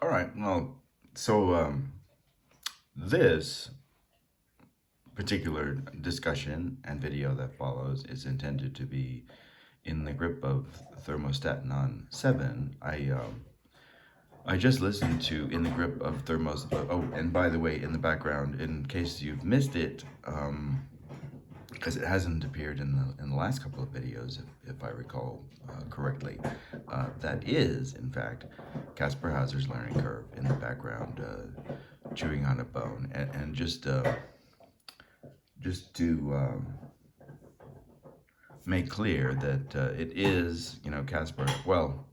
All right. Well, so this particular discussion and video that follows is intended to be in the grip of ThermostatAnon 7. I just listened to In the Grip of Oh, and by the way, in the background, in case you've missed it, because it hasn't appeared in the last couple of videos, if I recall correctly, that is, in fact, Kaspar Hauser's learning curve in the background, chewing on a bone, and just to make clear that it is, Kaspar. Well,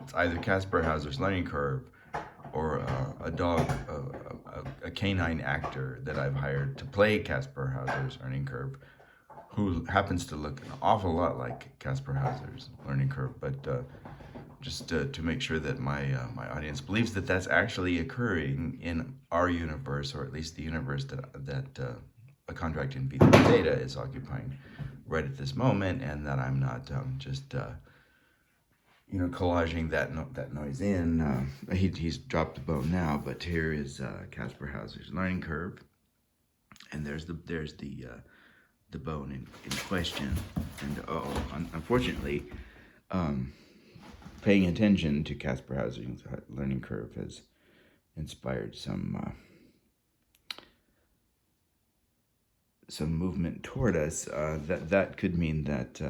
it's either Kaspar Hauser's learning curve or a dog, a canine actor that I've hired to play Kaspar Hauser's learning curve, who happens to look an awful lot like Kaspar Hauser's learning curve, but just to make sure that my audience believes that that's actually occurring in our universe, or at least the universe that a contract in Theta is occupying right at this moment, and that I'm not just collaging that noise in. He's dropped the bone now, but here is Kaspar Hauser's learning curve, and there's the bone in question. And unfortunately, paying attention to Kaspar Hauser's learning curve has inspired some movement toward us. That could mean that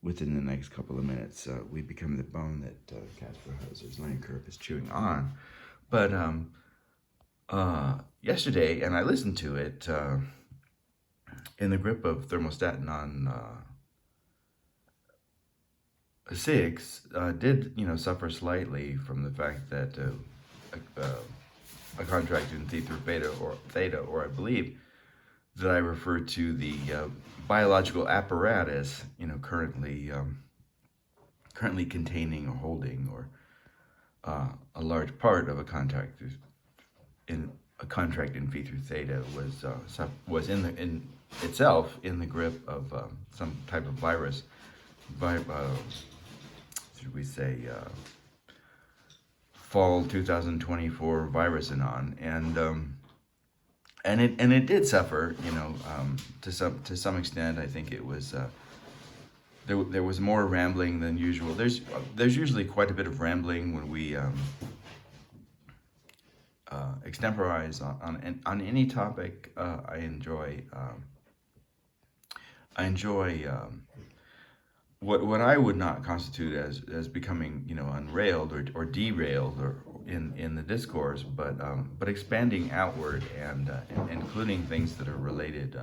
within the next couple of minutes, we become the bone that Kaspar Hauser's learning curve is chewing on. But yesterday, and I listened to it, In the Grip of ThermostatAnon 6 did, suffer slightly from the fact that a contract in Theta, or I believe that I refer to the biological apparatus, currently containing or holding or a large part of a contract in Theta was in itself in the grip of some type of virus, should we say, fall 2024 virus-anon, and it did suffer, to some extent. I think it was there was more rambling than usual. There's usually quite a bit of rambling when we extemporize on any topic. I enjoy what I would not constitute as becoming, unrailed or derailed or in the discourse, but expanding outward and including things that are related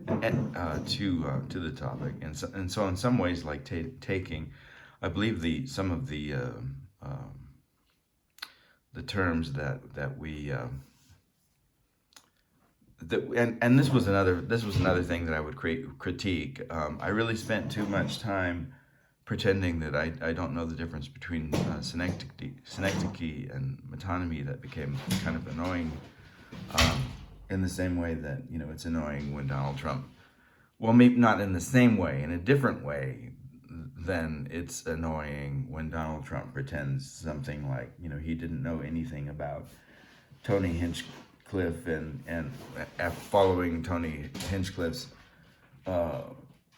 to the topic, and so in some ways, like taking, I believe some of the terms that we and this was another thing that I would critique. I really spent too much time pretending that I don't know the difference between synecdoche and metonymy. That became kind of annoying, in the same way that it's annoying when Donald Trump, well, maybe not in the same way, in a different way, then it's annoying when Donald Trump pretends something like he didn't know anything about Tony Hinchcliffe and following Tony Hinchcliffe's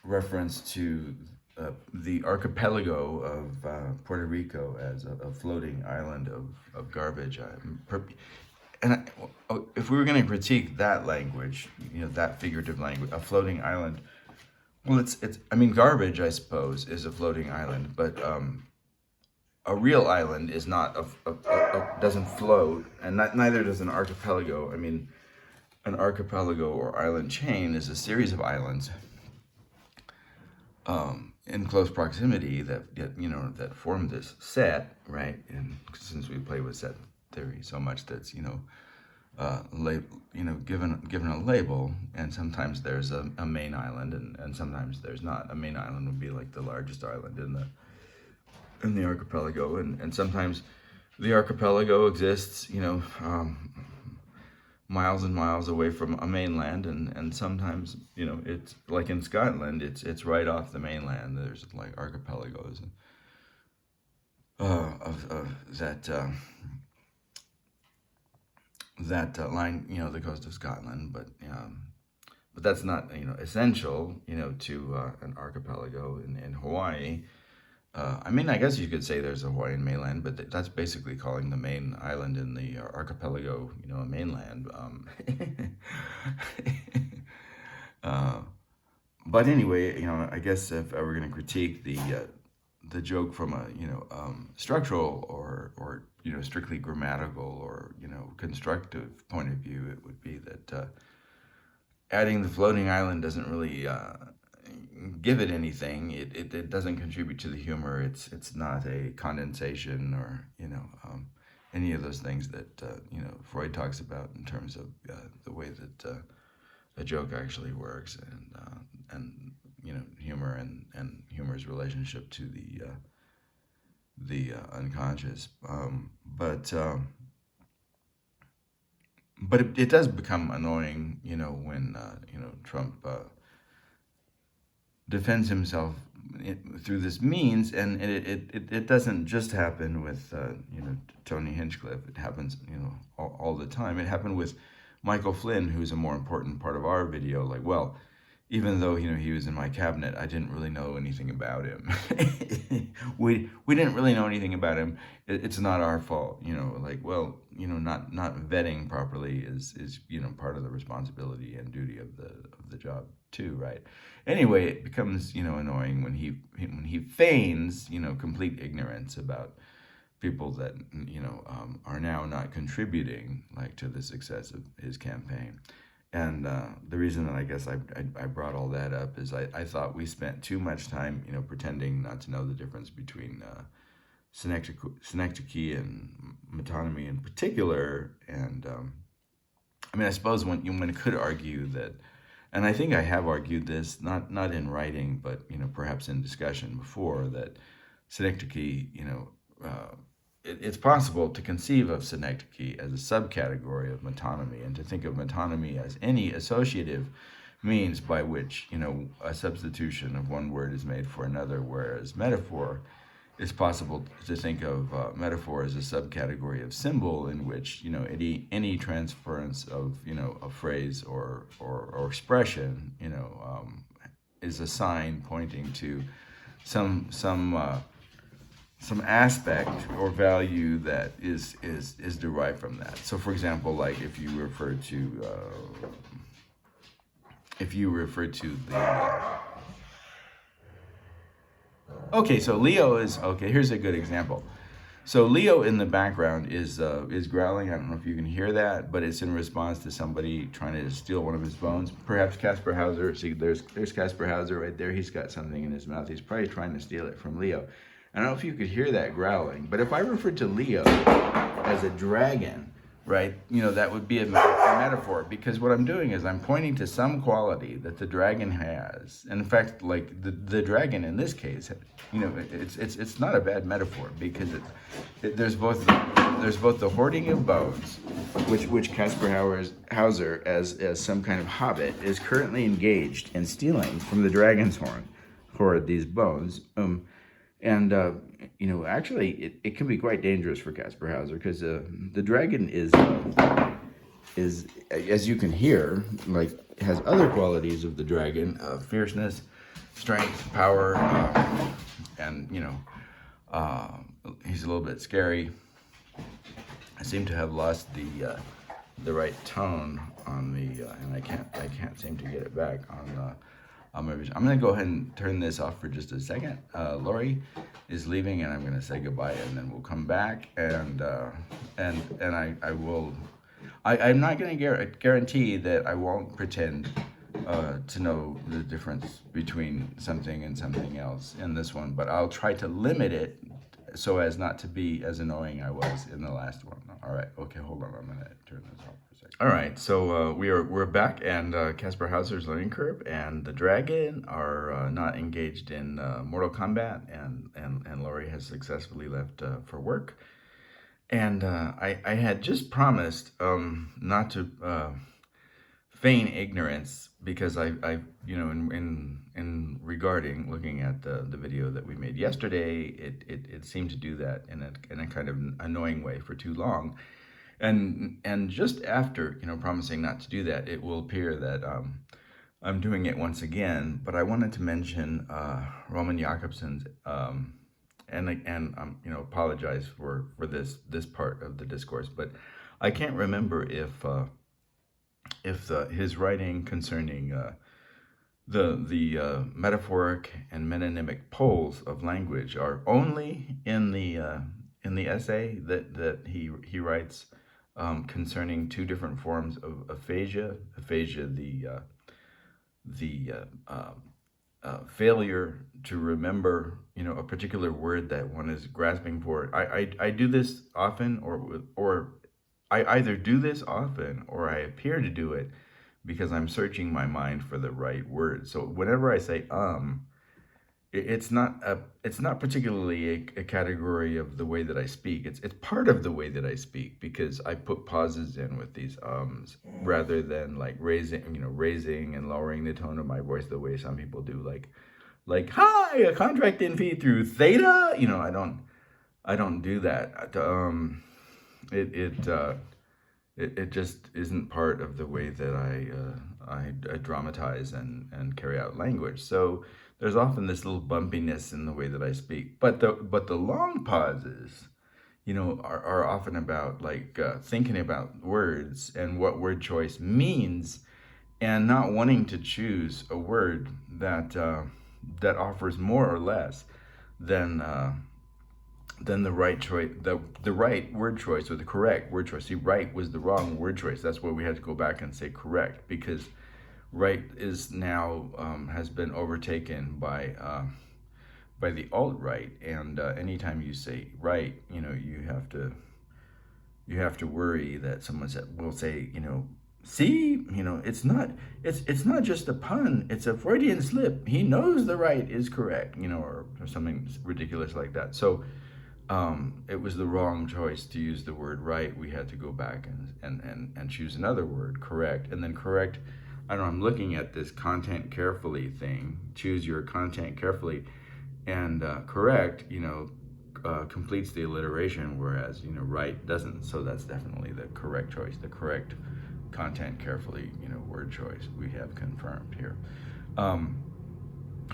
reference to the archipelago of Puerto Rico as a floating island of garbage. If we were going to critique that language, that figurative language, a floating island, well, it's garbage, I suppose, is a floating island, but a real island is not doesn't float, and neither does an archipelago. An archipelago or island chain is a series of islands in close proximity that form this set, right? And since we play with set theory so much, that's given a label, and sometimes there's a main island, and sometimes there's not. A main island would be like the largest island in the archipelago, and sometimes the archipelago exists, miles and miles away from a mainland, and sometimes, it's like in Scotland, it's right off the mainland. There's like archipelagos of that that line, the coast of Scotland, but that's not, essential, to an archipelago in Hawaii. I mean, I guess you could say there's a Hawaiian mainland, but that's basically calling the main island in the archipelago, a mainland. uh, but anyway, I guess if I were going to critique the joke from a structural or strictly grammatical or constructive point of view, it would be that adding the floating island doesn't really give it anything. It doesn't contribute to the humor. It's not a condensation or any of those things that Freud talks about in terms of the way that a joke actually works, and humor and humor's relationship to the unconscious. But it does become annoying, when Trump defends himself through this means, and it doesn't just happen with Tony Hinchcliffe. It happens all the time. It happened with Michael Flynn, who's a more important part of our video. Like, well, even though he was in my cabinet, I didn't really know anything about him. we didn't really know anything about him. It's not our fault, like, well, not vetting properly is part of the responsibility and duty of the job too, right? Anyway, it becomes annoying when he feigns complete ignorance about people that are now not contributing to the success of his campaign. And the reason that I guess I brought all that up is I thought we spent too much time pretending not to know the difference between synecdoche and metonymy in particular. And I mean, I suppose one could argue that, and I think I have argued this not in writing, but perhaps in discussion before, that synecdoche, it's possible to conceive of synecdoche as a subcategory of metonymy, and to think of metonymy as any associative means by which a substitution of one word is made for another, whereas metaphor, it's possible to think of metaphor as a subcategory of symbol, in which any transference of a phrase or expression is a sign pointing to some aspect or value that is derived from that. So, for example, like if you refer to the okay, so Leo is okay. Here's a good example. So Leo in the background is growling. I don't know if you can hear that, but it's in response to somebody trying to steal one of his bones. Perhaps Caspar Hauser. See, there's Caspar Hauser right there. He's got something in his mouth. He's probably trying to steal it from Leo. I don't know if you could hear that growling, but if I refer to Leo as a dragon, right, that would be a metaphor, because what I'm doing is I'm pointing to some quality that the dragon has. And in fact, like the dragon in this case, it's not a bad metaphor, because there's both the hoarding of bones, which Caspar Hauser, as some kind of hobbit, is currently engaged in stealing from the dragon's hoard these bones. And actually, it can be quite dangerous for Caspar Hauser, because the dragon is, as you can hear, has other qualities of the dragon: fierceness, strength, power, and he's a little bit scary. I seem to have lost the right tone on and I can't seem to get it back on. I'm going to go ahead and turn this off for just a second. Lori is leaving, and I'm going to say goodbye, and then we'll come back, and I will. I'm not going to guarantee that I won't pretend to know the difference between something and something else in this one, but I'll try to limit it so as not to be as annoying I was in the last one. All right. Okay. Hold on. I'm going to turn this off for a second. All right. So we're back, and Caspar Hauser's learning curve and the dragon are not engaged in Mortal Kombat, and Lori has successfully left for work. And I had just promised not to feign ignorance, because I in regarding looking at the video that we made yesterday, it seemed to do that in a kind of annoying way for too long. And just after, promising not to do that, it will appear that I'm doing it once again. But I wanted to mention Roman Jakobson's, and apologize for this part of the discourse. But I can't remember if his writing concerning the metaphoric and metonymic poles of language are only in the essay that he writes concerning two different forms of aphasia. Aphasia, the failure to remember, a particular word that one is grasping for. I do this often, or I either do this often or I appear to do it because I'm searching my mind for the right word. So whenever I say it's not particularly a category of the way that I speak. It's part of the way that I speak, because I put pauses in with these ums rather than like raising and lowering the tone of my voice the way some people do, like hi, a contract in fee through Theta. I don't do that. It just isn't part of the way that I dramatize and carry out language. So there's often this little bumpiness in the way that I speak. But the long pauses, are often about like thinking about words and what word choice means, and not wanting to choose a word that offers more or less than the right choice, the right word choice, or the correct word choice. See, right was the wrong word choice. That's why we had to go back and say correct, because right is now has been overtaken by the alt-right, and anytime you say right, you have to worry that someone will say, see, it's not just a pun, it's a Freudian slip. He knows the right is correct, or something ridiculous like that. So it was the wrong choice to use the word right. We had to go back and choose another word, correct, and then correct. I don't know, I'm looking at this content carefully thing, choose your content carefully, and correct, completes the alliteration, whereas, right doesn't. So that's definitely the correct choice, the correct content carefully, word choice we have confirmed here.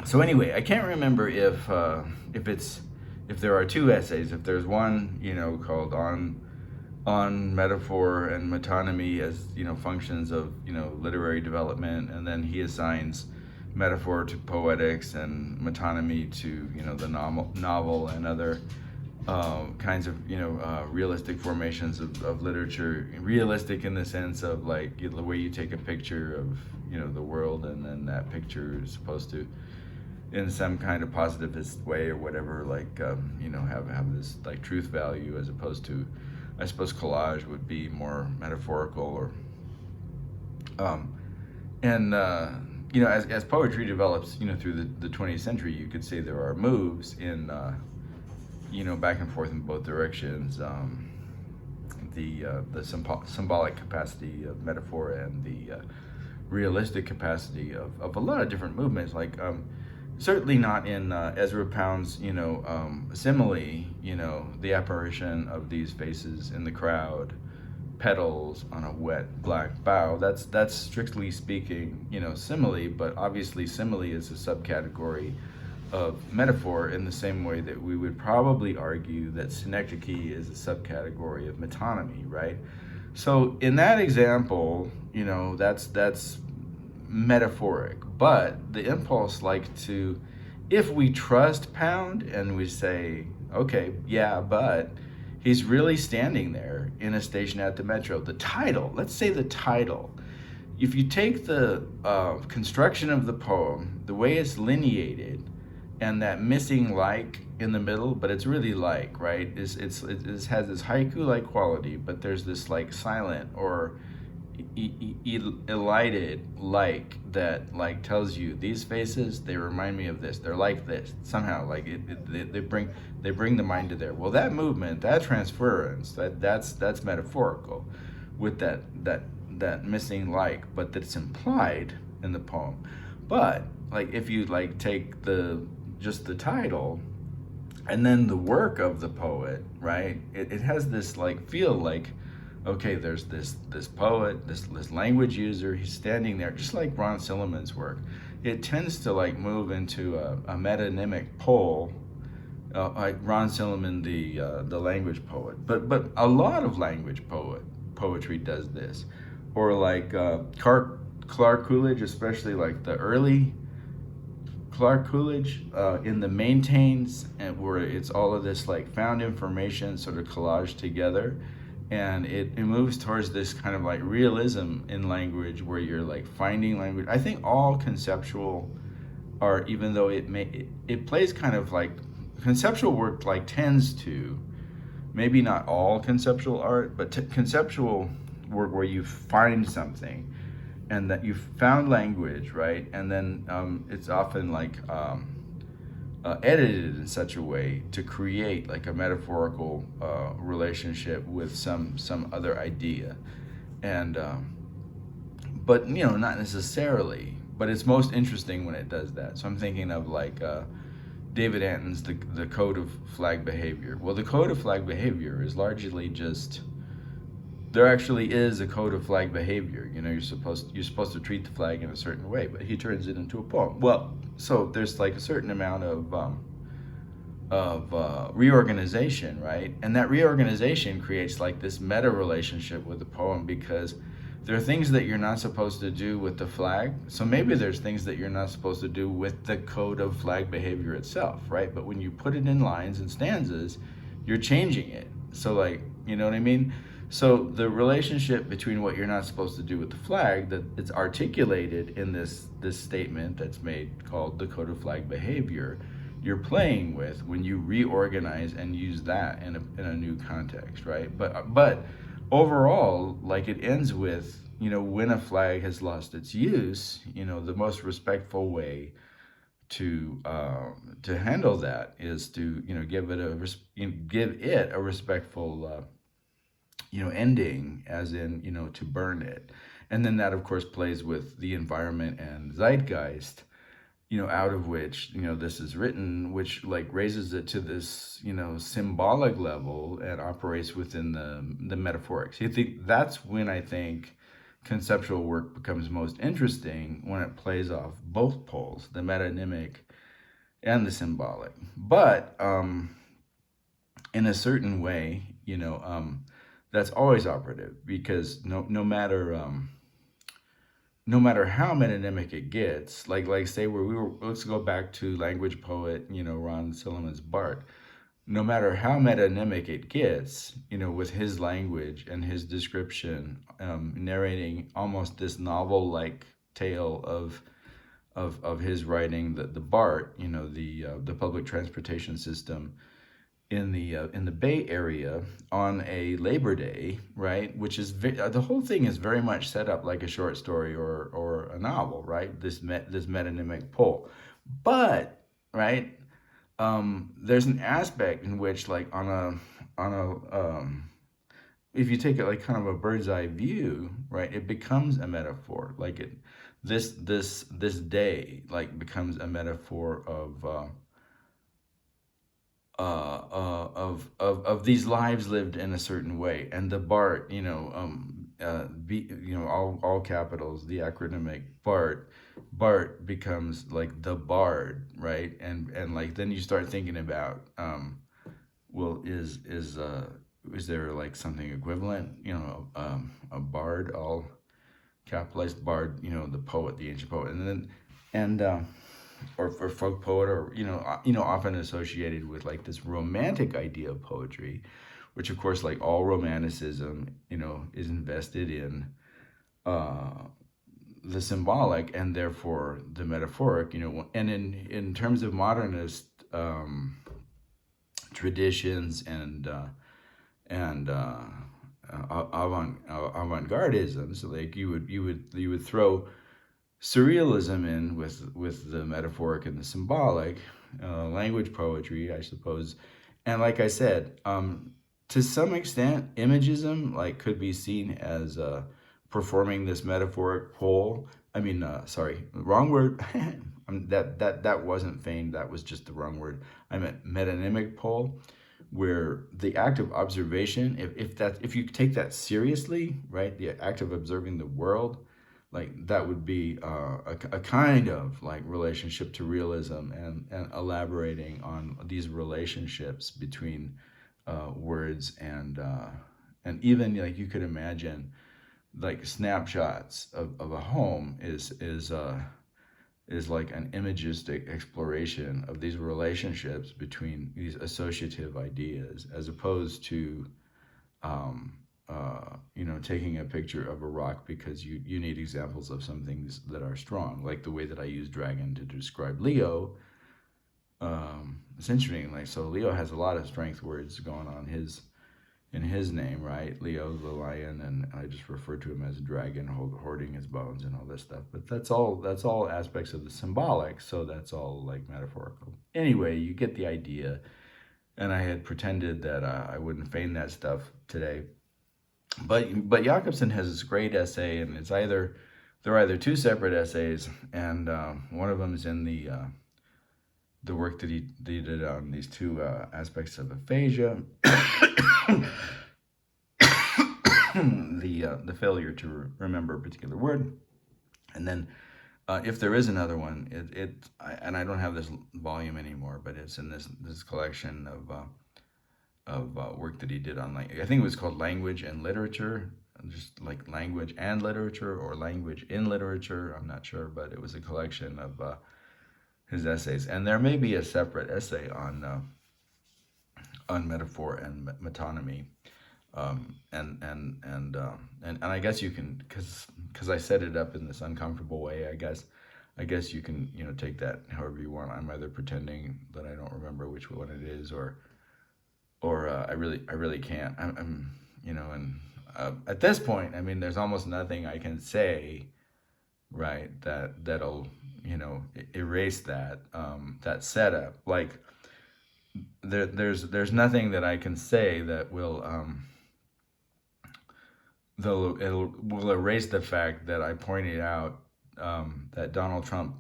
So anyway, I can't remember if there are two essays, if there's one, called on metaphor and metonymy as, functions of, literary development, and then he assigns metaphor to poetics and metonymy to, the novel and other kinds of, realistic formations of literature. Realistic in the sense of like the way you take a picture of, the world, and then that picture is supposed to, in some kind of positivist way or whatever, like have this like truth value, as opposed to, I suppose collage would be more metaphorical, or as poetry develops, through the 20th century, you could say there are moves in back and forth in both directions. The symbolic capacity of metaphor and the realistic capacity of a lot of different movements, like certainly not in Ezra Pound's, simile, the apparition of these faces in the crowd, petals on a wet black bough. That's strictly speaking, simile, but obviously simile is a subcategory of metaphor, in the same way that we would probably argue that synecdoche is a subcategory of metonymy, right? So in that example, that's metaphoric, but the impulse, like to, if we trust Pound and we say, okay, yeah, but he's really standing there in a station at the metro. The title, let's say the title, if you take the construction of the poem, the way it's lineated, and that missing like in the middle, but it's really like, right? It has this haiku-like quality, but there's this like silent or elided like that like tells you these faces, they remind me of this, they're like this somehow, like they bring the mind to there. Well, that movement, that transference, that's metaphorical with that missing like, but that's implied in the poem. But like if you like take just the title and then the work of the poet, right, it has this like feel like okay, there's this poet, this language user. He's standing there, just like Ron Silliman's work. It tends to like move into a metonymic pole, like Ron Silliman, the language poet. But a lot of language poetry does this, or like Clark Coolidge, especially like the early Clark Coolidge in the maintains, and where it's all of this like found information sort of collaged together, and it moves towards this kind of like realism in language where you're like finding language. I think all conceptual art, even though it plays kind of like conceptual work, like tends to, maybe not all conceptual art, but conceptual work where you find something and that you found language, right? And then it's often like edited in such a way to create like a metaphorical relationship with some other idea, and but you know, not necessarily. But it's most interesting when it does that. So I'm thinking of like David Anton's the Code of Flag Behavior. Well, the Code of Flag Behavior is largely just, there actually is a code of flag behavior. You know, you're supposed to treat the flag in a certain way, but he turns it into a poem. Well, so there's like a certain amount of reorganization, right? And that reorganization creates like this meta relationship with the poem, because there are things that you're not supposed to do with the flag. So maybe there's things that you're not supposed to do with the code of flag behavior itself, right? But when you put it in lines and stanzas, you're changing it. So like, you know what I mean? So the relationship between what you're not supposed to do with the flag, that it's articulated in this statement that's made called the Code of Flag Behavior, you're playing with when you reorganize and use that in a new context, right? But overall, like it ends with, you know, when a flag has lost its use, you know, the most respectful way to handle that is to, you know, give it a respectful you know, ending, as in, you know, to burn it. And then that of course plays with the environment and zeitgeist, you know, out of which, you know, this is written, which like raises it to this, you know, symbolic level and operates within the metaphoric. So you think that's when I think conceptual work becomes most interesting, when it plays off both poles, the metonymic and the symbolic. But in a certain way, you know, that's always operative, because no matter how metonymic it gets, like say where let's go back to language poet, you know, Ron Silliman's Bart. No matter how metonymic it gets, you know, with his language and his description, narrating almost this novel-like tale of his writing, the Bart, you know, the public transportation system in the Bay Area on a Labor Day, right? Which is the whole thing is very much set up like a short story or a novel, right? This metonymic pole, but right, there's an aspect in which, like on a if you take it like kind of a bird's eye view, right, it becomes a metaphor. Like this day like becomes a metaphor of these lives lived in a certain way. And the BART, you know, you know, all capitals, the acronymic BART becomes like the bard, right? And like then you start thinking about, well, is there like something equivalent, you know, a bard, all capitalized bard, you know, the poet, the ancient poet, and then or folk poet, or you know, often associated with like this romantic idea of poetry, which of course, like all romanticism, you know, is invested in the symbolic and therefore the metaphoric, you know. And in terms of modernist traditions and avant-gardism, so like you would throw surrealism in with the metaphoric and the symbolic, language poetry, I suppose. And like I said, to some extent, imagism like could be seen as performing this metaphoric pole. I mean, sorry, wrong word. That wasn't feigned. That was just the wrong word. I meant metonymic pole, where the act of observation, if you take that seriously, right, the act of observing the world, like that would be a kind of like relationship to realism, and elaborating on these relationships between words, and even like you could imagine like snapshots of a home is like an imagistic exploration of these relationships between these associative ideas, as opposed to taking a picture of a rock because you need examples of some things that are strong, like the way that I use dragon to describe Leo. It's interesting, like, so Leo has a lot of strength words going on in his name, right? Leo the lion, and I just refer to him as a dragon hoarding his bones and all this stuff. But that's all aspects of the symbolic, so that's all like metaphorical. Anyway, you get the idea. And I had pretended that I wouldn't feign that stuff today. But Jakobson has this great essay, and they're either two separate essays, and one of them is in the work that he did on these two aspects of aphasia, the failure to remember a particular word, and then if there is another one, and I don't have this volume anymore, but it's in this collection of work that he did on, like, I think it was called Language and Literature, just like Language and Literature, or Language in Literature, I'm not sure, but it was a collection of his essays. And there may be a separate essay on metaphor and metonymy, and I guess you can, because I set it up in this uncomfortable way, I guess you can take that however you want. I'm either pretending that I don't remember which one it is, or I really can't. I'm and at this point, I mean, there's almost nothing I can say, right, that'll erase that setup. Like there's nothing that I can say that will though it will erase the fact that I pointed out that Donald Trump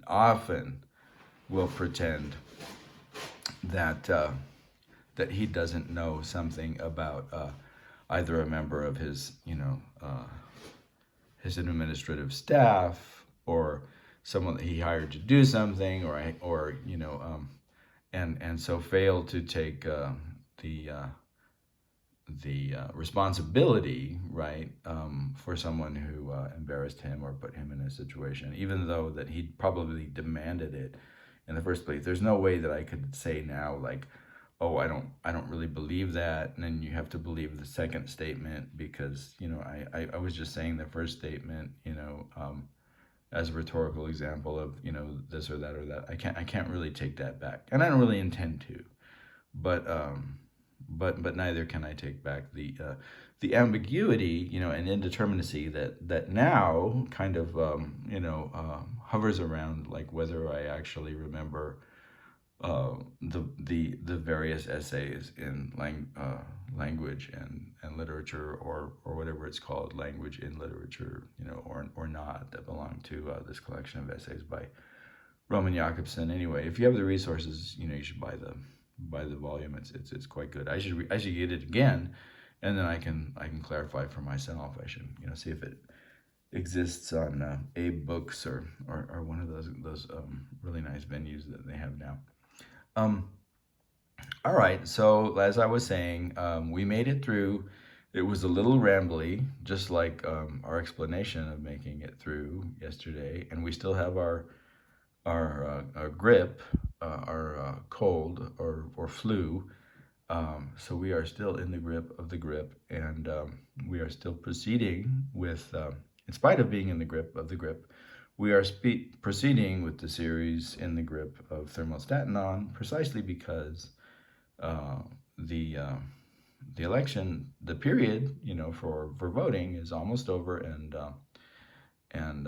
often will pretend that he doesn't know something about either a member of his his administrative staff, or someone that he hired to do something, or and so fail to take the responsibility, right, for someone who embarrassed him or put him in a situation, even though that he probably demanded it in the first place. There's no way that I could say now, like, oh, I don't really believe that, and then you have to believe the second statement, because I was just saying the first statement, as a rhetorical example of this or that or that. I can't really take that back, and I don't really intend to, but neither can I take back the ambiguity, and indeterminacy that now kind of hovers around, like whether I actually remember the various essays in language and literature, or whatever it's called, language in literature, or not, that belong to this collection of essays by Roman Jakobson. Anyway, if you have the resources, you should buy the volume. It's quite good. I should get it again, and then I can clarify for myself. I should see if it exists on Abe Books or one of those really nice venues that they have now. All right, so as I was saying, we made it through. It was a little rambly, just like our explanation of making it through yesterday, and we still have our grip, our cold or flu. So we are still in the grip of the grip, and we are still proceeding with, in spite of being in the grip of the grip, we are proceeding with the series in the grip of ThermostatAnon, precisely because the election, the period, for voting is almost over, and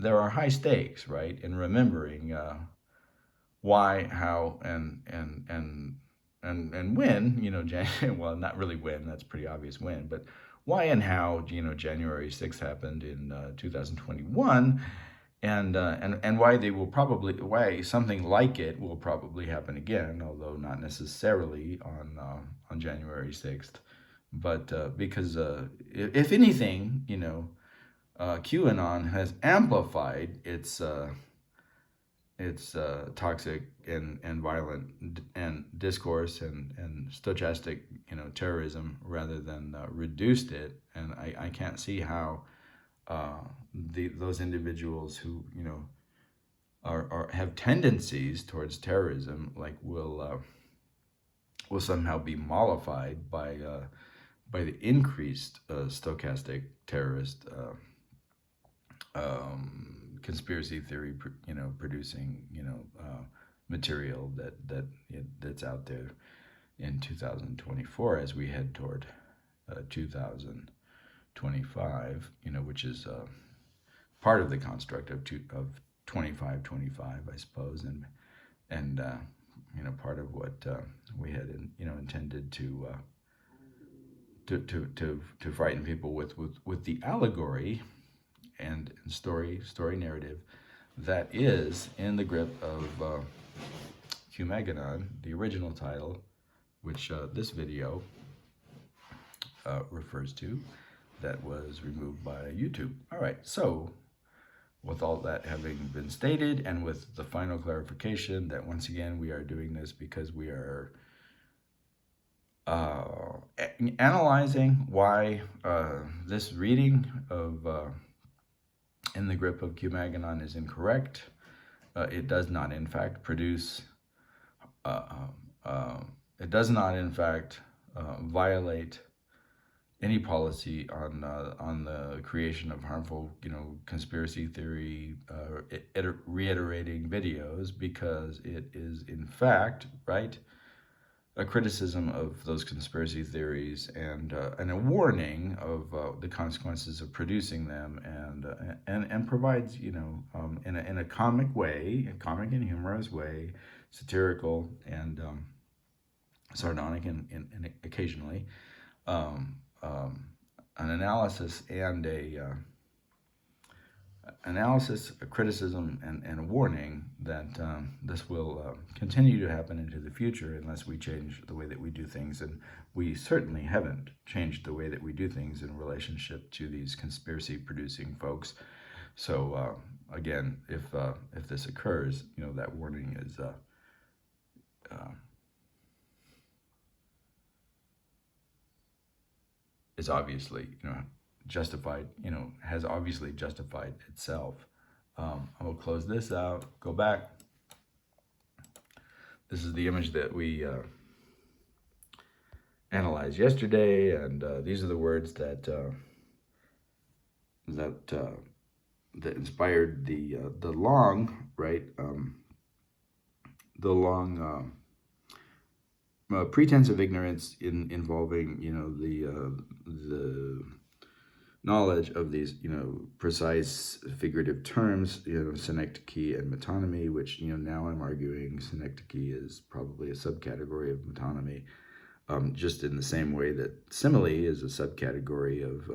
there are high stakes, right, in remembering why, how, and when, well, not really when, that's pretty obvious when, but why and how, January 6th happened in 2021, and why why something like it will probably happen again, although not necessarily on January 6th, but because if anything, QAnon has amplified its toxic and violent and discourse and stochastic terrorism rather than reduced it, and I can't see how those individuals who are have tendencies towards terrorism will somehow be mollified by the increased stochastic terrorist conspiracy theory producing material that's out there in 2024 as we head toward 2025, which is part of the construct of 2525, I suppose, and part of what we had intended to frighten people with the allegory and story narrative that is in the grip of MQ-MAGAn, the original title, which this video refers to, that was removed by YouTube. All right, so with all that having been stated, and with the final clarification that once again we are doing this because we are analyzing why this reading of In the Grip of MQ-MAGAn is incorrect. It does not in fact produce, it does not in fact violate any policy on the creation of harmful, conspiracy theory reiterating videos, because it is in fact, right, a criticism of those conspiracy theories and a warning of the consequences of producing them, and provides, in a comic way, a comic and humorous way, satirical and sardonic and occasionally, an analysis and a criticism, and a warning that this will continue to happen into the future unless we change the way that we do things. And we certainly haven't changed the way that we do things in relationship to these conspiracy producing folks. So again, if this occurs, that warning is obviously, justified, has obviously justified itself. I will close this out, go back. This is the image that we analyzed yesterday, and these are the words that inspired the long, right, the long pretense of ignorance involving, the knowledge of these, precise figurative terms, synecdoche and metonymy, which, now I'm arguing synecdoche is probably a subcategory of metonymy, just in the same way that simile is a subcategory of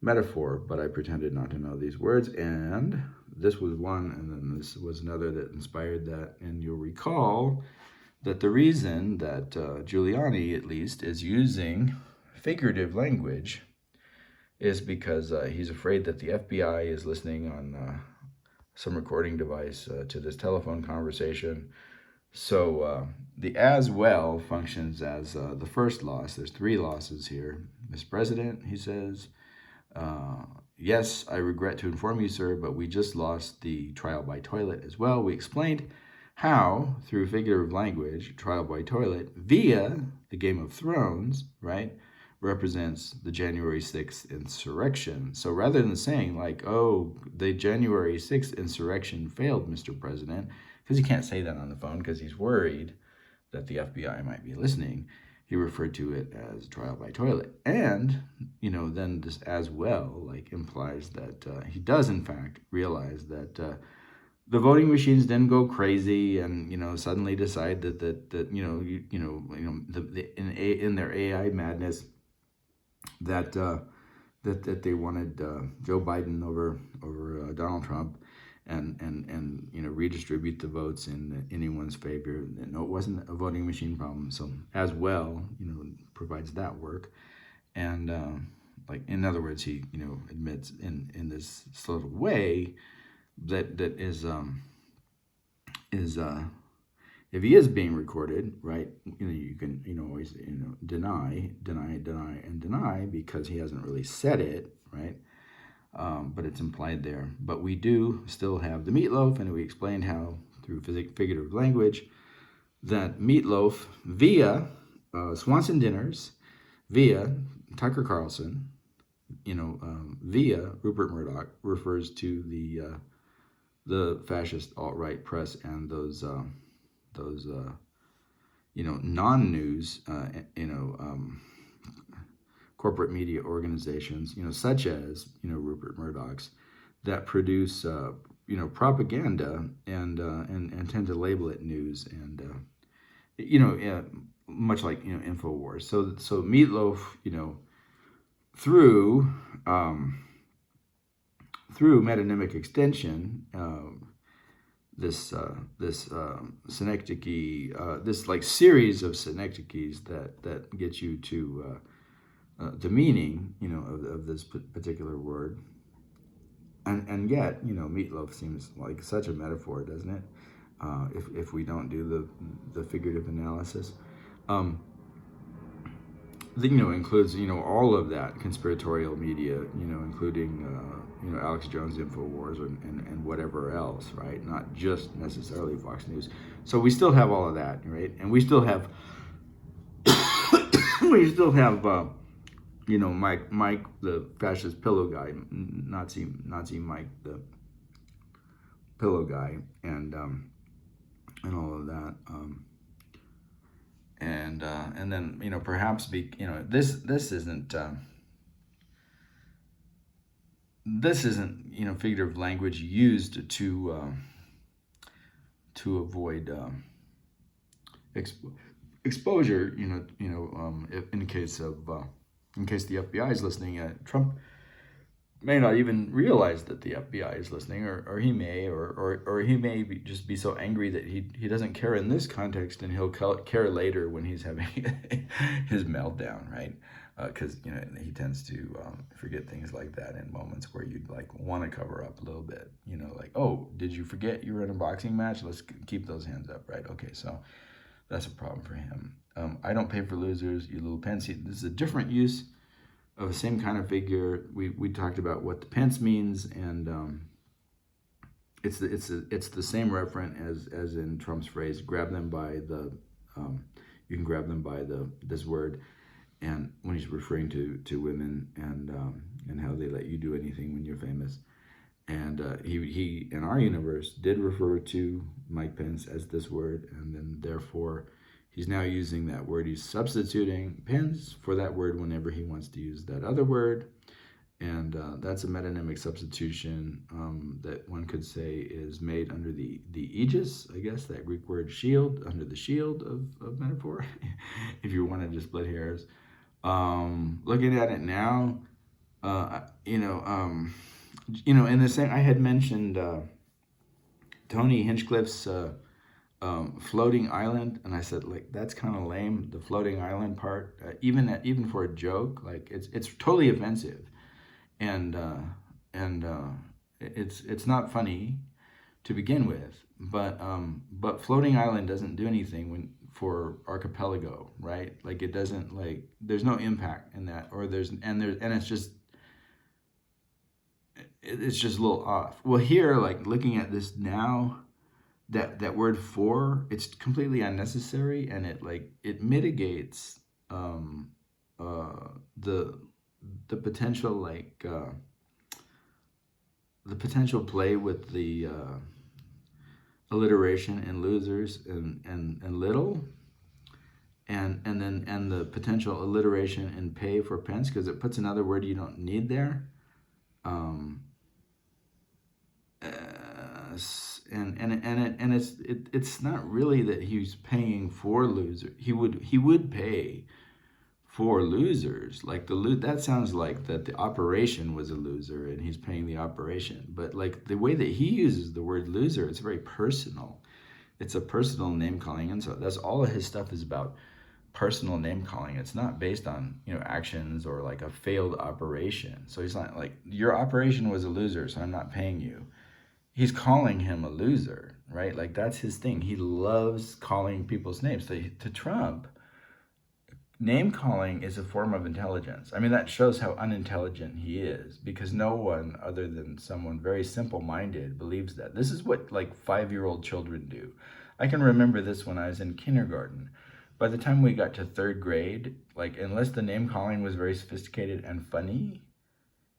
metaphor, but I pretended not to know these words, and this was one, and then this was another that inspired that. And you'll recall that the reason that Giuliani, at least, is using figurative language is because he's afraid that the FBI is listening on some recording device to this telephone conversation. So the as well functions as the first loss. There's three losses here. Mr. President, he says, yes, I regret to inform you, sir, but we just lost the trial by toilet as well. We explained how, through figurative language, trial by toilet, via the Game of Thrones, right, represents the January 6th insurrection. So rather than saying like, oh, the January 6th insurrection failed, Mr. President, because he can't say that on the phone because he's worried that the FBI might be listening, he referred to it as trial by toilet. And, then this as well, like, implies that he does in fact realize that the voting machines then go crazy and, suddenly decide that in their AI madness that they wanted Joe Biden over Donald Trump, and redistribute the votes in anyone's favor. No, it wasn't a voting machine problem. So as well, provides that work. And like, in other words, he admits in this sort of way that is if he is being recorded, right, you can always deny and deny because he hasn't really said it, right? But it's implied there. But we do still have the meatloaf, and we explained how through figurative language that meatloaf via Swanson Dinners, via Tucker Carlson, via Rupert Murdoch, refers to the fascist alt-right press and those non-news corporate media organizations, such as Rupert Murdoch's, that produce propaganda and tend to label it news, and much like Infowars. So meatloaf, through metonymic extension, this synecdoche, this like series of synecdoches that get you to the meaning, of this particular word, and yet, meatloaf seems like such a metaphor, doesn't it? If we don't do the figurative analysis, includes all of that conspiratorial media, including Alex Jones Infowars and whatever else, right? Not just necessarily Fox News. So we still have all of that, right? And we still have Mike the fascist pillow guy, Nazi Mike the pillow guy, and all of that, and then perhaps this isn't figurative language used to avoid exposure, if in case the FBI is listening. Trump may not even realize that the FBI is listening, or he may, or he may just be so angry that he doesn't care in this context, and he'll care later when he's having his meltdown, right? Because he tends to forget things like that in moments where you'd like want to cover up a little bit, like, oh, did you forget you were in a boxing match? Let's keep those hands up, right? Okay, so that's a problem for him. I don't pay for losers, you little pensy. This is a different use of the same kind of figure. We talked about what the pence means, and it's the same referent as in Trump's phrase, grab them by the you can grab them by this word, and when he's referring to women and how they let you do anything when you're famous. And he in our universe did refer to Mike Pence as this word, and then therefore he's now using that word. He's substituting Pence for that word whenever he wants to use that other word. And that's a metonymic substitution that one could say is made under the aegis, I guess, that Greek word shield, under the shield of metaphor, if you wanted to split hairs. Looking at it now, in the same, I had mentioned Tony Hinchcliffe's floating island, and I said, like, that's kind of lame, the floating island part, even for a joke, like it's totally offensive, and it's not funny to begin with, but floating island doesn't do anything for archipelago, right? Like, it doesn't, like, there's no impact in that, or it's just a little off. Well, here, like, looking at this now, that word for, it's completely unnecessary, and it mitigates the potential, like, the potential play with the alliteration in losers and little, and the potential alliteration in pay for pence, because it puts another word you don't need there. And it's not really that he's paying for loser. He would pay for losers. Like that sounds like that the operation was a loser and he's paying the operation. But like the way that he uses the word loser, it's very personal. It's a personal name calling, and so that's all of his stuff is about personal name calling. It's not based on, you know, actions or like a failed operation. So he's not like, your operation was a loser, so I'm not paying you. He's calling him a loser, right? Like that's his thing. He loves calling people's names. So to Trump, name calling is a form of intelligence. I mean, that shows how unintelligent he is, because no one other than someone very simple-minded believes that. This is what like 5-year-old children do. I can remember this when I was in kindergarten. By the time we got to 3rd grade, like unless the name calling was very sophisticated and funny,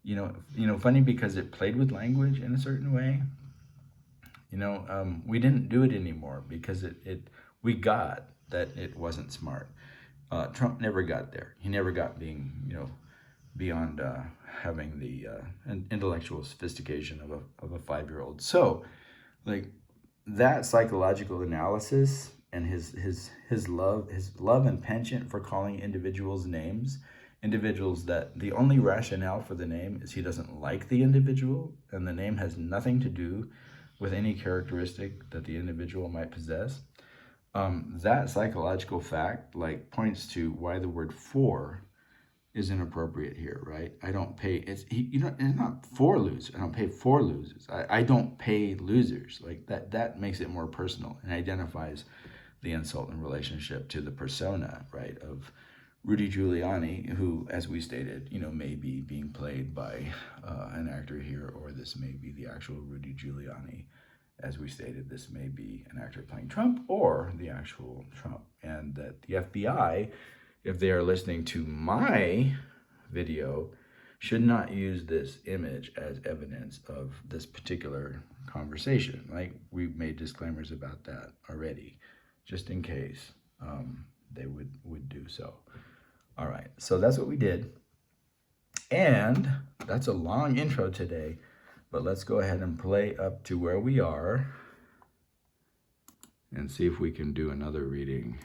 you know, funny because it played with language in a certain way, you know, we didn't do it anymore because we got that it wasn't smart. Trump never got there. He never got being, you know, beyond having the intellectual sophistication of a 5-year-old. So, like that psychological analysis and his love and penchant for calling individuals names, individuals that the only rationale for the name is he doesn't like the individual, and the name has nothing to do with any characteristic that the individual might possess. That psychological fact like points to why the word for is inappropriate here, right? I don't pay, it's not for losers. I don't pay for losers. I don't pay losers. Like that makes it more personal and identifies the insult in relationship to the persona, right, of Rudy Giuliani, who, as we stated, you know, may be being played by an actor here, or this may be the actual Rudy Giuliani. As we stated, this may be an actor playing Trump or the actual Trump. And that the FBI, if they are listening to my video, should not use this image as evidence of this particular conversation. Like, we've made disclaimers about that already, just in case they would do so. All right, so that's what we did. And that's a long intro today. But let's go ahead and play up to where we are and see if we can do another reading.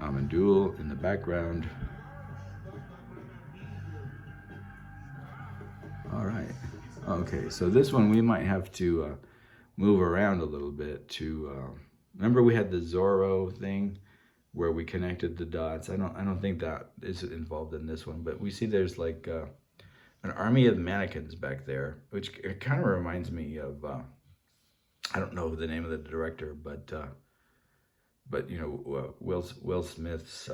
Amandul in the background. All right. Okay, so this one we might have to move around a little bit to, remember we had the Zorro thing where we connected the dots. I don't think that is involved in this one, but we see there's like an army of mannequins back there, which kind of reminds me of, I don't know the name of the director, but you know, Will Smith's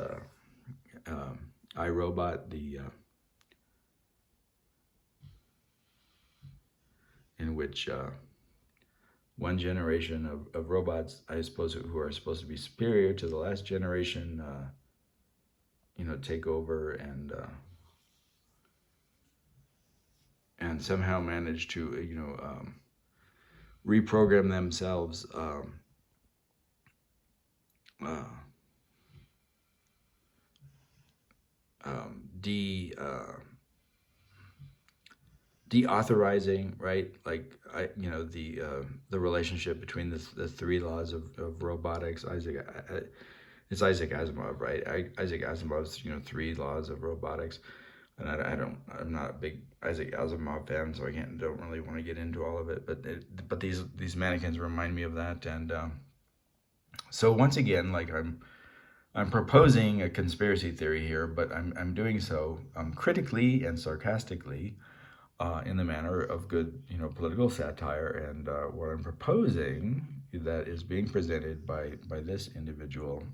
iRobot, in which one generation of robots, I suppose, who are supposed to be superior to the last generation, you know, take over and somehow manage to, you know, reprogram themselves, deauthorizing, right? Like, you know, the relationship between the 3 laws of robotics. It's Isaac Asimov, right? Isaac Asimov's, you know, 3 laws of robotics. And I'm not a big Isaac Asimov fan, so don't really want to get into all of it. But these mannequins remind me of that. And so once again, like I'm proposing a conspiracy theory here, but I'm doing so critically and sarcastically, in the manner of good, you know, political satire. And what I'm proposing that is being presented by this individual.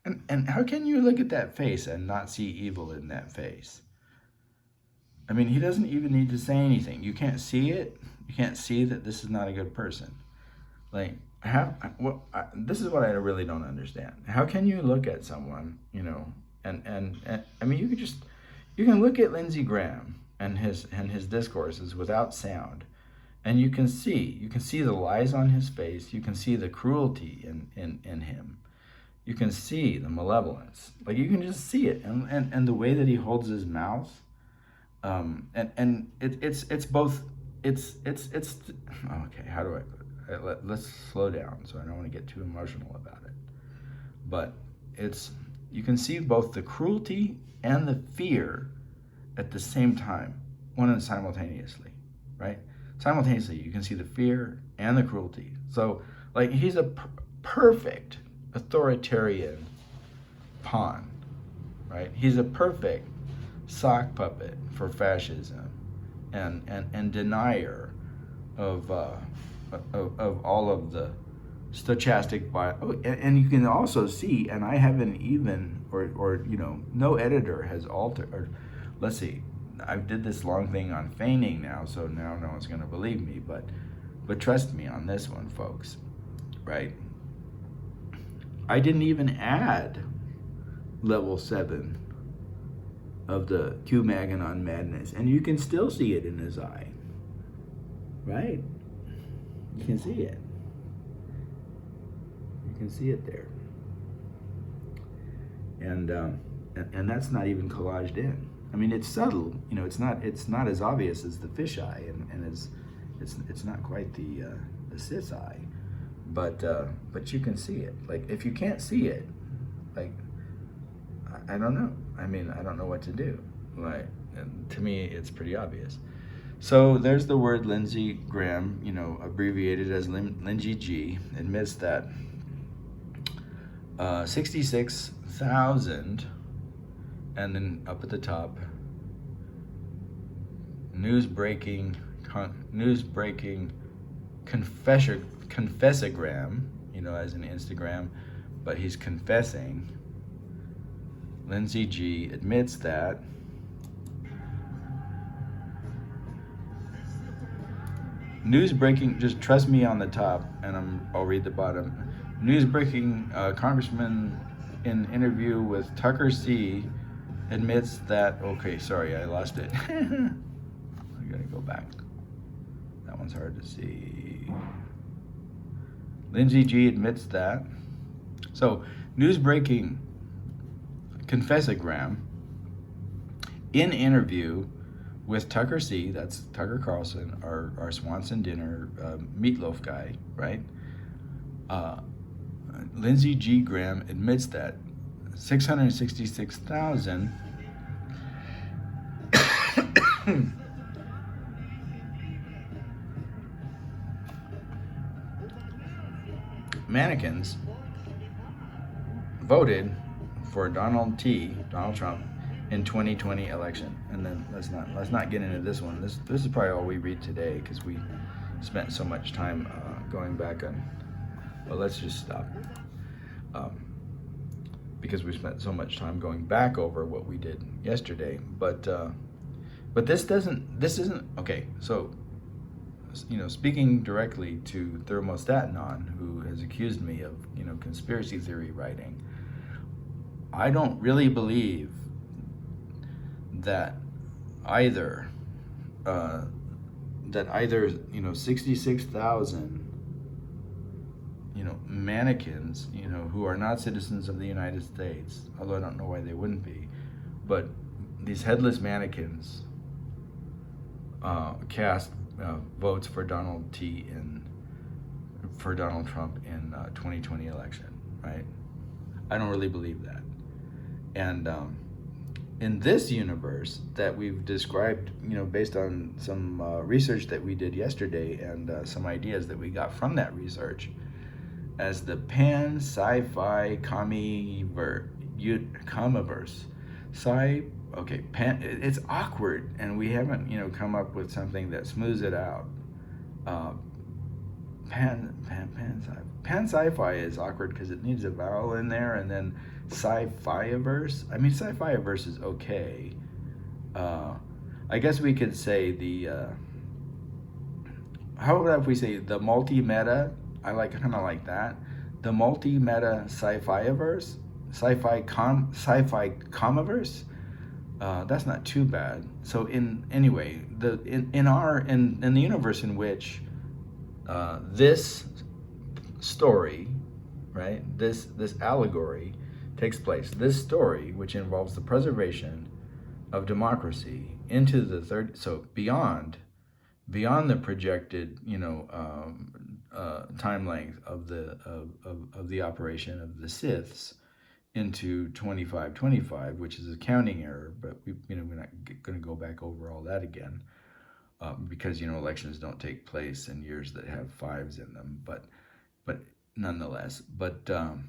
And how can you look at that face and not see evil in that face? I mean, he doesn't even need to say anything. You can't see it. You can't see that this is not a good person. Like, this is what I really don't understand. How can you look at someone, you know, and I mean, you can look at Lindsey Graham and his discourses without sound, and you can see the lies on his face. You can see the cruelty in him. You can see the malevolence. Like, you can just see it, and the way that he holds his mouth, and it's both. It's okay. How do I put it? Let's slow down, so I don't want to get too emotional about it. But you can see both the cruelty and the fear at the same time, one and simultaneously, right? Simultaneously, you can see the fear and the cruelty. So, like, he's a perfect authoritarian pawn, right? He's a perfect sock puppet for fascism and denier of all of the stochastic bias. Oh, and you can also see, and I haven't even, or you know, no editor has altered, or let's see, I did this long thing on feigning now, so now no one's going to believe me, but trust me on this one, folks, right? I didn't even add level 7 of the Q-MAGAn madness, and you can still see it in his eye, right? You can see it. You can see it there, and that's not even collaged in. I mean, it's subtle, you know. It's not as obvious as the fisheye, and it's not quite the Sith's eye, but you can see it. Like, if you can't see it, like, I don't know. I mean, I don't know what to do. Like, and to me, it's pretty obvious. So there's the word Lindsey Graham, you know, abbreviated as Lindsey G, admits that 66,000, and then up at the top, news breaking confessagram, you know, as in Instagram, but he's confessing. Lindsey G admits that news breaking, just trust me on the top, and I'll read the bottom. News breaking, Congressman in interview with Tucker C admits that, okay, sorry, I lost it. I gotta go back. That one's hard to see. Lindsey G admits that. So, news breaking confessagram in interview with Tucker C, that's Tucker Carlson, our Swanson dinner meatloaf guy, right? Lindsey G. Graham admits that 666,000 mannequins voted for Donald Trump in 2020 election. And then let's not get into this one. This is probably all we read today, because we spent so much time going back on. Well, let's just stop, because we spent so much time going back over what we did yesterday. But this isn't okay. So, you know, speaking directly to ThermostatAnon, who has accused me of, you know, conspiracy theory writing, I don't really believe that either, you know, 66,000, you know, mannequins, you know, who are not citizens of the United States, although I don't know why they wouldn't be, but these headless mannequins cast votes for Donald Trump in 2020 election, right? I don't really believe that. And in this universe that we've described, you know, based on some research that we did yesterday and some ideas that we got from that research, as the pan sci-fi comiverse. It's awkward, and we haven't, you know, come up with something that smooths it out. Pan sci-fi is awkward because it needs a vowel in there, and then sci-fi-averse. I mean, sci-fi-averse is okay. I guess we could say how about if we say the multi-meta? I kind of like that. The multi-meta sci-fi-averse, sci-fi comiverse. That's not too bad. So in the universe in which this story, right, this allegory takes place, this story, which involves the preservation of democracy into the third, so beyond the projected, you know, time length of the operation of the Siths into 2525, which is a counting error, but we're not going to go back over all that again, because elections don't take place in years that have fives in them, but nonetheless, but the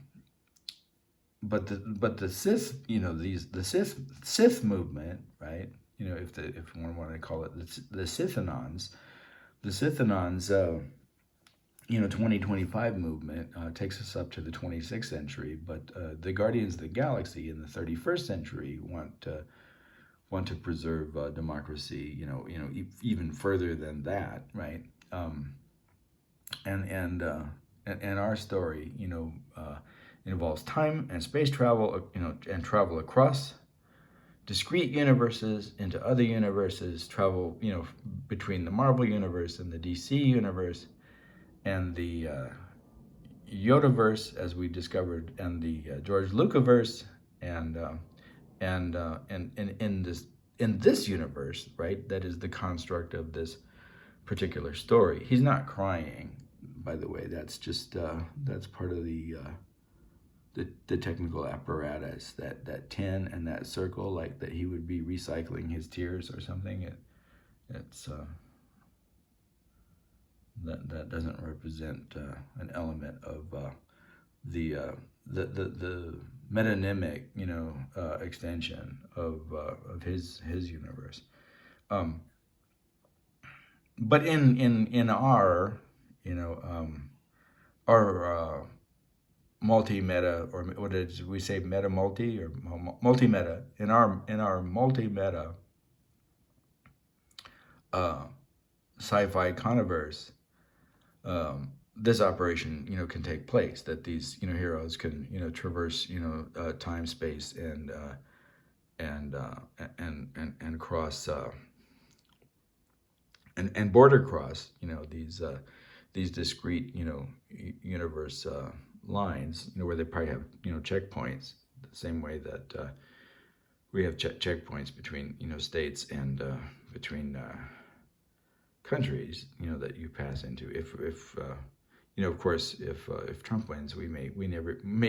Sith movement, right? If one wanted to call it the Sithanons, 2025 movement takes us up to the 26th century, but the Guardians of the Galaxy in the 31st century want to preserve democracy, even further than that, right? And our story, involves time and space travel, and travel across discrete universes into other universes, travel, between the Marvel universe and the DC universe, and the Yodaverse, as we discovered, and the George Lucaverse, and in this universe, right? That is the construct of this particular story. He's not crying, by the way. That's just that's part of the technical apparatus, that 10 and that circle, like that he would be recycling his tears or something. It's that doesn't represent an element of the metonymic, extension of his universe. But in our, our multi-meta, or what did we say, meta-multi or multi-meta, in our multi-meta sci-fi coniverse, this operation, can take place, that these, heroes can, traverse, time, space, and cross, and border cross, these discrete, universe lines, where they probably have, checkpoints, the same way that we have checkpoints between, states and between countries, that you pass into. If of course, if Trump wins, we may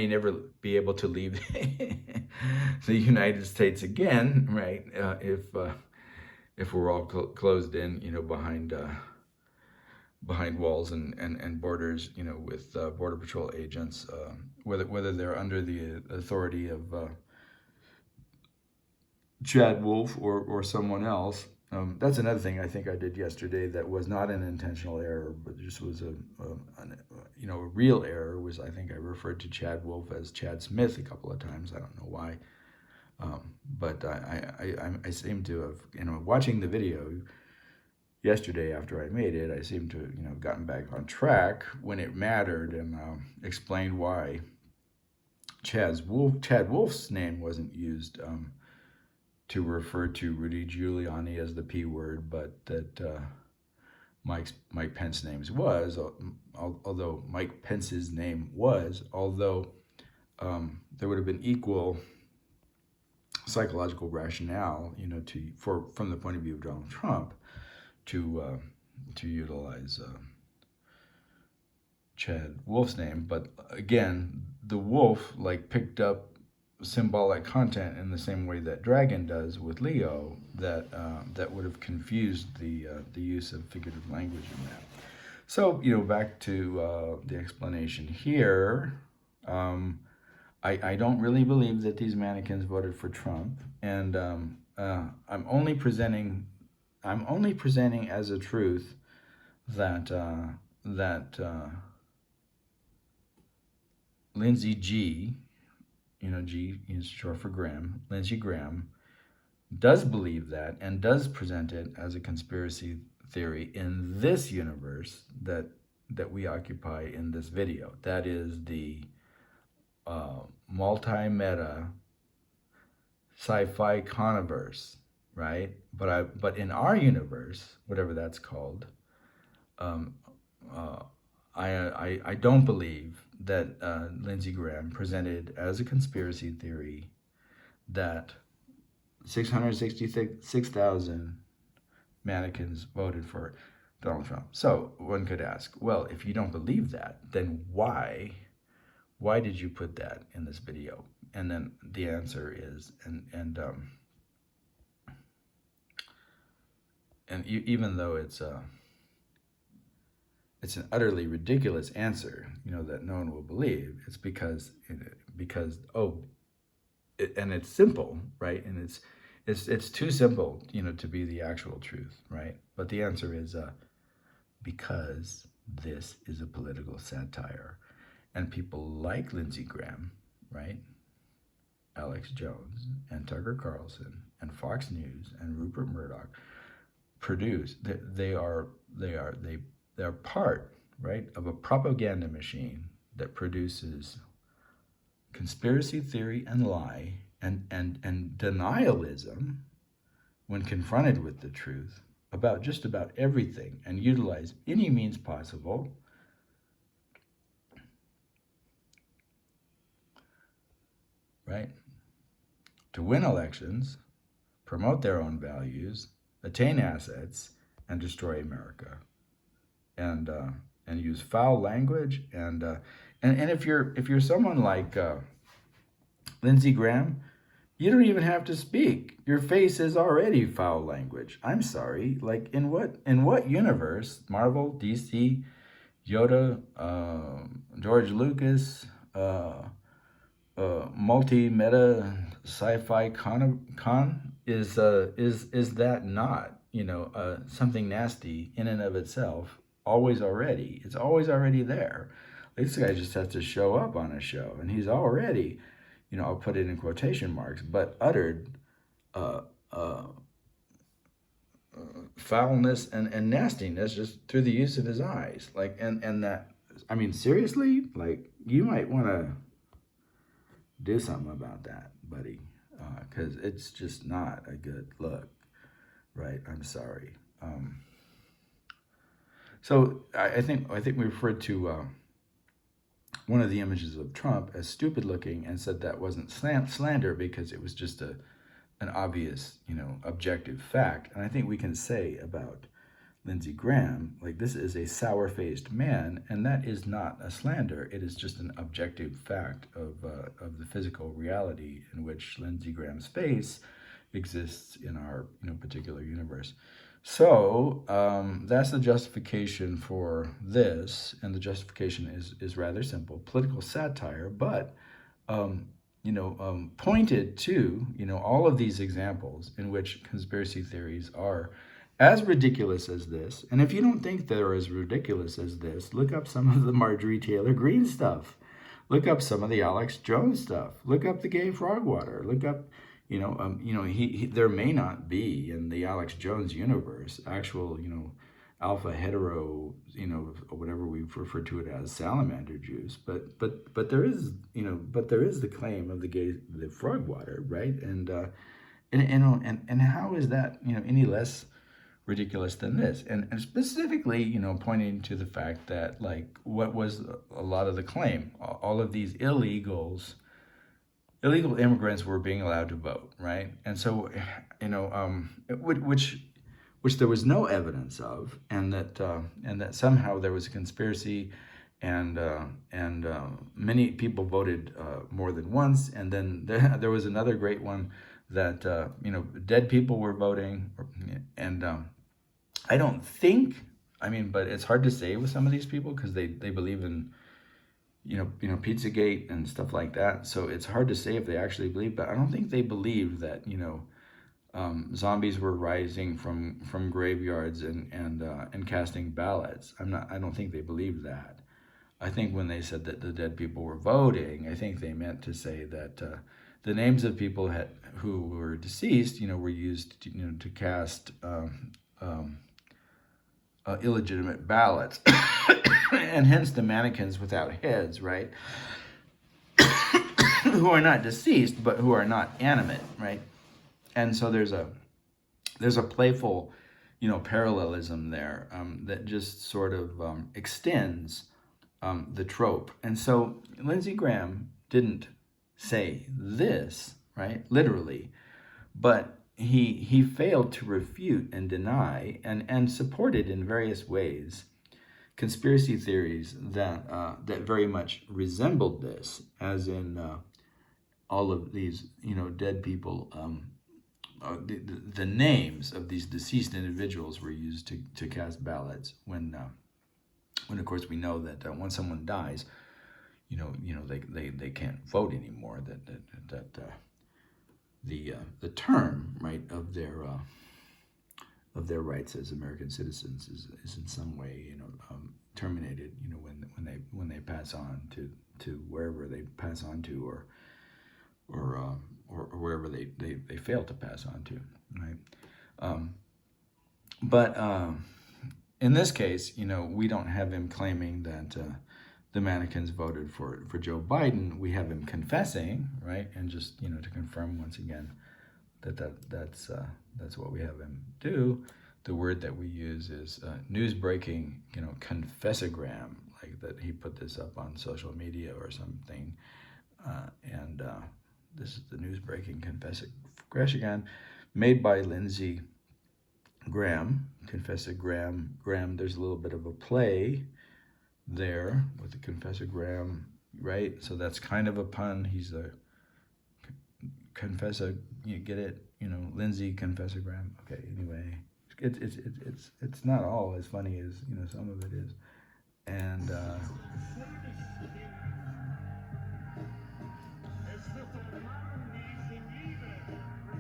never be able to leave the United States again, right? If we're all closed in, behind walls and borders, with Border Patrol agents, whether they're under the authority of Chad Wolf or someone else. That's another thing I think I did yesterday that was not an intentional error, but just was a real error. Was, I think I referred to Chad Wolf as Chad Smith a couple of times. I don't know why, but I seem to have, watching the video yesterday after I made it, I seem to have gotten back on track when it mattered, and explained why Chad Wolf's name wasn't used to refer to Rudy Giuliani as the P word, but that Mike Pence's name was, although Mike Pence's name was, although there would have been equal psychological rationale, from the point of view of Donald Trump, to utilize Chad Wolf's name. But again, the wolf picked up symbolic content in the same way that Dragon does with Leo, that would have confused the use of figurative language in that. So, back to the explanation here. I don't really believe that these mannequins voted for Trump, and I'm only presenting as a truth that Lindsey G, G is short for Graham, Lindsey Graham, does believe that and does present it as a conspiracy theory in this universe that we occupy in this video. That is the multi-meta sci-fi coniverse, right? But in our universe, whatever that's called, I don't believe that Lindsey Graham presented as a conspiracy theory that 666,000 mannequins voted for Donald Trump. So one could ask, well, if you don't believe that, then why why did you put that in this video? And then the answer is, even though it's an utterly ridiculous answer, that no one will believe, it's because and it's simple, right? And it's too simple, to be the actual truth, right? But the answer is because this is a political satire, and people like Lindsey Graham, right? Alex Jones and Tucker Carlson and Fox News and Rupert Murdoch they are part, right, of a propaganda machine that produces conspiracy theory and lie and denialism when confronted with the truth about just about everything, and utilize any means possible right, to win elections, promote their own values, attain assets, and destroy America, and use foul language, and if you're someone like Lindsey Graham, you don't even have to speak. Your face is already foul language. I'm sorry. Like, in what universe? Marvel, DC, Yoda, George Lucas, multi-meta sci-fi con is that not, something nasty in and of itself? It's always already there. This guy just has to show up on a show, and he's already, I'll put it in quotation marks, but uttered foulness and nastiness just through the use of his eyes. Like, and that, I mean, seriously, like, you might want to do something about that, buddy, because it's just not a good look, right? I'm sorry. So I think we referred to one of the images of Trump as stupid looking, and said that wasn't slander because it was just an obvious, objective fact. And I think we can say about Lindsey Graham, like, this is a sour-faced man, and that is not a slander. It is just an objective fact of the physical reality in which Lindsey Graham's face exists in our particular universe. So that's the justification for this, and the justification is rather simple: political satire, but pointed to all of these examples in which conspiracy theories are as ridiculous as this. And if you don't think they're as ridiculous as this, look up some of the Marjorie Taylor Greene stuff. Look up some of the Alex Jones stuff. Look up the gay frog water. Look up, there may not be in the Alex Jones universe actual, alpha hetero, or whatever we refer to it as, salamander juice, but there is, the claim of the frog water, right? And how is that, any less ridiculous than this? And specifically, pointing to the fact that, like, what was a lot of the claim? All of these illegal immigrants were being allowed to vote, right? And so, which there was no evidence of, and that somehow there was a conspiracy, and many people voted more than once, and then there was another great one that dead people were voting, and I don't think, but it's hard to say with some of these people because they believe in Pizzagate and stuff like that. So it's hard to say if they actually believe, but I don't think they believed that zombies were rising from graveyards and casting ballots. I don't think they believed that. I think when they said that the dead people were voting, I think they meant to say that the names of people who were deceased, were used to cast illegitimate ballots, and hence the mannequins without heads, right? Who are not deceased, but who are not animate, right? And so there's a playful, parallelism there that just sort of extends the trope. And so Lindsey Graham didn't say this, right, literally, but he failed to refute and deny and supported in various ways conspiracy theories that that very much resembled this, as in all of these, dead people. The names of these deceased individuals were used to cast ballots when of course we know that when someone dies, they can't vote anymore. That the term, right, of their rights as American citizens is in some way terminated when they pass on to wherever they pass on to, or wherever they fail to pass on to, right? But in this case, we don't have him claiming that the mannequins voted for Joe Biden. We have him confessing, right? And just to confirm once again that's what we have him do. The word that we use is news breaking, confessagram, like that he put this up on social media or something, and this is the news breaking confessagram made by Lindsey Graham. Confessagram. There's a little bit of a play there with the confessagram, right? So that's kind of a pun. He's a confessor. You get it? Lindsey confessagram. Okay. Anyway, it's not all as funny as some of it is, and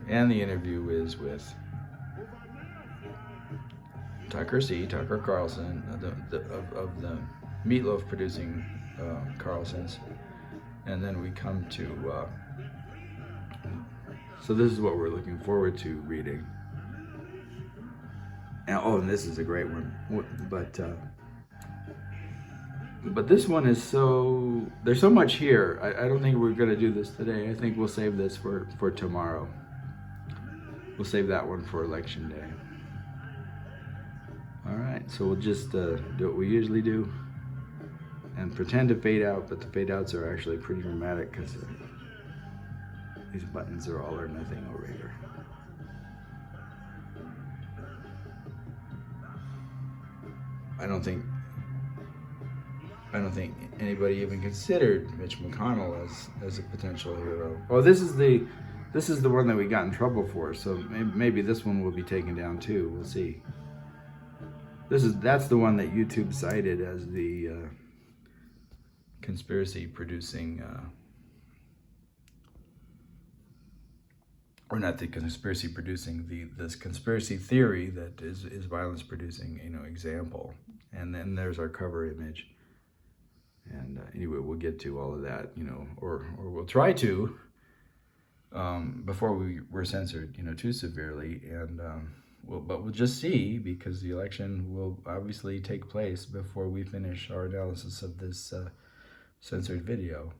the interview is with Tucker Carlson, of the meatloaf producing Carlsons, and then we come to. So this is what we're looking forward to reading. And this is a great one, but this one is there's so much here. I don't think we're going to do this today. I think we'll save this for tomorrow. We'll save that one for Election Day. All right, so we'll just do what we usually do and pretend to fade out, but the fade outs are actually pretty dramatic because these buttons are all or nothing over here. I don't think anybody even considered Mitch McConnell as a potential hero. Oh, this is the one that we got in trouble for. So maybe this one will be taken down too. We'll see. That's the one that YouTube cited as the conspiracy producing. Or not the conspiracy producing, this conspiracy theory that is violence producing, example. And then there's our cover image. And anyway, we'll get to all of that, or we'll try to, before we're censored, too severely. And but we'll just see, because the election will obviously take place before we finish our analysis of this censored video.